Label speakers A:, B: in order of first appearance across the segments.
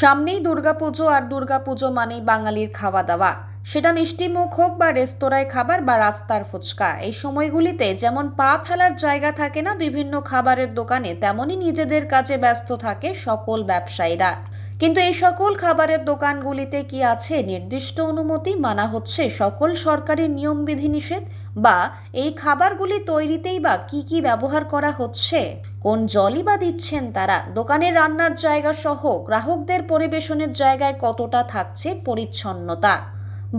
A: সামনেই দুর্গাপুজো আর দুর্গাপুজো মানেই বাঙালির খাওয়া দাওয়া, সেটা মিষ্টি মুখ হোক বা রেস্তোরাঁয় খাবার বা রাস্তার ফুচকা। এই সময়গুলিতে যেমন পা ফেলার জায়গা থাকে না বিভিন্ন খাবারের দোকানে, তেমনই নিজেদের কাজে ব্যস্ত থাকে সকল ব্যবসায়ীরা। কিন্তু এই সকল খাবারের দোকানগুলিতে কি আছে নির্দিষ্ট অনুমতি, মানা হচ্ছে সকল সরকারি নিয়ম বিধিনিষেধ, বা এই খাবারগুলি তৈরিতেই বা কি ব্যবহার করা হচ্ছে, কোন জলই বা দিচ্ছেন তারা, দোকানের রান্নার জায়গা সহ গ্রাহকদের পরিবেশনের জায়গায় কতটা থাকছে পরিচ্ছন্নতা,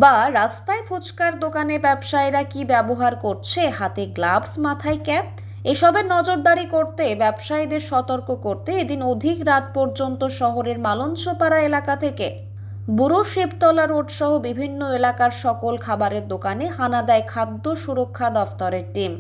A: বা রাস্তায় ফুচকার দোকানে ব্যবসায়ীরা কি ব্যবহার করছে, হাতে গ্লাভস মাথায় ক্যাপ, এসবের নজরদারি করতে ব্যবসায়ীদের সতর্ক করতে এদিন অধিক রাত পর্যন্ত শহরের মালঞ্চপাড়া এলাকা থেকে বুড়ো শিবতলা রোড সহ বিভিন্ন এলাকার সকল খাবারের দোকানে হানা দেয় খাদ্য সুরক্ষা দফতরের টিম।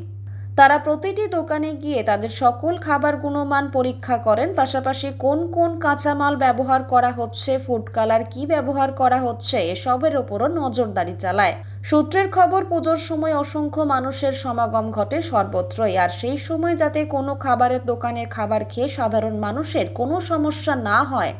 A: তারা প্রতিটি দোকানে গিয়ে তাদের সকল খাবার গুণমান পরীক্ষা করেন, পাশাপাশি কোন কোন কাঁচামাল ব্যবহার করা হচ্ছে, ফুড কালার কি ব্যবহার করা হচ্ছে, এসবের ওপরও নজরদারি চালায়। সূত্রের খবর, পুজোর সময় অসংখ্য মানুষের সমাগম ঘটে সর্বত্রই, আর সেই সময় যাতে কোনো খাবারের দোকানের খাবার খেয়ে সাধারণ মানুষের কোনো সমস্যা না হয়,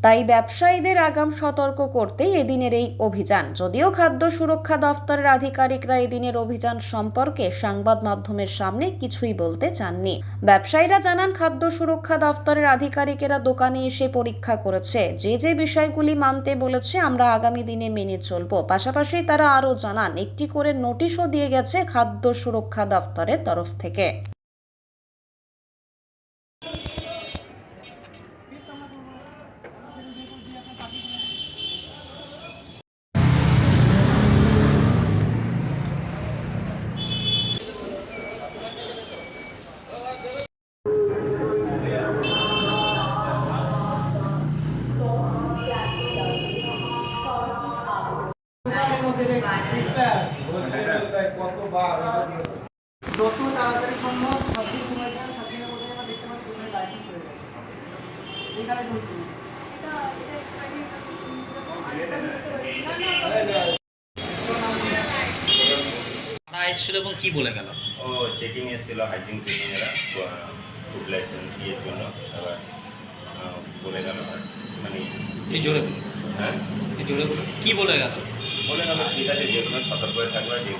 A: তাই ব্যবসায়ীদের আগাম সতর্ক করতেই এদিনের এই অভিযান। যদিও খাদ্য সুরক্ষা দফতরের আধিকারিকরা এদিনের অভিযান সম্পর্কে সংবাদ মাধ্যমের সামনে কিছুই বলতে চাননি। ব্যবসায়ীরা জানান, খাদ্য সুরক্ষা দফতরের আধিকারিকেরা দোকানে এসে পরীক্ষা করেছে, যে বিষয়গুলি মানতে বলেছে আমরা আগামী দিনে মেনে চলব। পাশাপাশি তারা আরও জানান, একটি করে নোটিশও দিয়ে গেছে খাদ্য সুরক্ষা দফতরের তরফ থেকে।
B: যত তাড়াতাড়ি সম্ভব সবদিন সময় দেন, সবদিনের মধ্যে আমরা দেখতে পাচ্ছি দোকানের লাইসেন্স হয়ে গেছে। এইখানে বলছি
C: তারা এসেছিল এবং কি বলে গেল?
D: ও চেকিং এসেছিল, হাইজিন চেকিং এরা ফুড লাইসেন্স ইয়ের জন্য। এবার বলে গেল মানে
C: এই জোরে বলুন।
D: হ্যাঁ,
C: এই জোরে বলুন, কি বলে গেল?
D: বলে গেল ঠিক আছে, যে কোনো সতর্ক হয়ে থাকবা, যে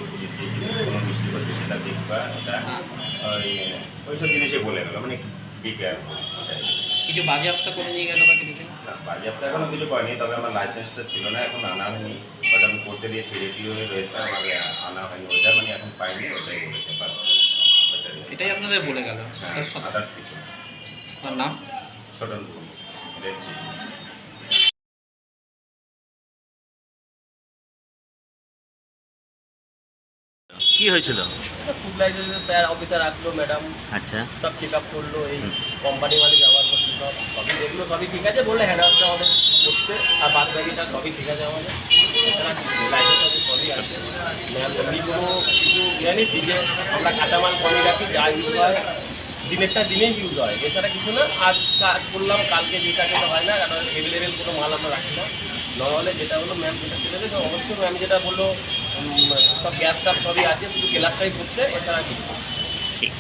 D: জিনিস কোনো মিষ্টি করছে সেটা দেখবা, এটা ওইসব জিনিসে বলে গেল, মানে বি কেয়ারফুল।
C: কিছু বাজেয়াপ্ত করে নিয়ে গেল বা কিছু?
D: না, বাজেয়াপ্ত এখনও কিছু করেনি, তবে আমার লাইসেন্সটা ছিল না, এখন আনা হয়নি। ওটা আমি করতে দিয়েছি, রেডি হয়ে রয়েছে, আমার আনা হয়নি, ওইটা মানে এখন পাইনি, ওটাই বলেছে বাস।
C: এটাই আপনাদের বলে গেল?
D: হ্যাঁ, আদার্স কিছু না।
C: আপনার নাম?
D: Chhotan red chicken.
E: কি হয়েছিল?
F: ফুড লাইসেন্সের স্যার অফিসার আসলো, ম্যাডাম
E: আচ্ছা,
F: সব চেক আপ করলো, এই কোম্পানি মানে ব্যবহার করছে সবই দেখলো, সবই ঠিক আছে, বললে হ্যান্ড আউটটা আমাদের করতে, আর বাদ বাকিটা সবই ঠিক আছে আমাদের। এছাড়া লাইসেন্স সবই আছে। ম্যাম এমনি কোনো কিছু জানি যে আমরা কাঁচামাল কমই রাখি, যা ইউজ হয় দিনেরটা দিনেই ইউজ হয়, এছাড়া কিছু না। আজ কাজ করলাম, কালকে যেটা যেটা হয় না, কারণ অ্যাভেলেবেল কোনো মাল আমরা রাখি না। নাহলে যেটা হলো ম্যাম যেটা ছিল যে অবশ্যই ম্যাম যেটা বললো সব গ্যাস টাপ সবই আছে, শুধু গ্লাসটাই করছে, এছাড়া কিছু।
E: ঠিক।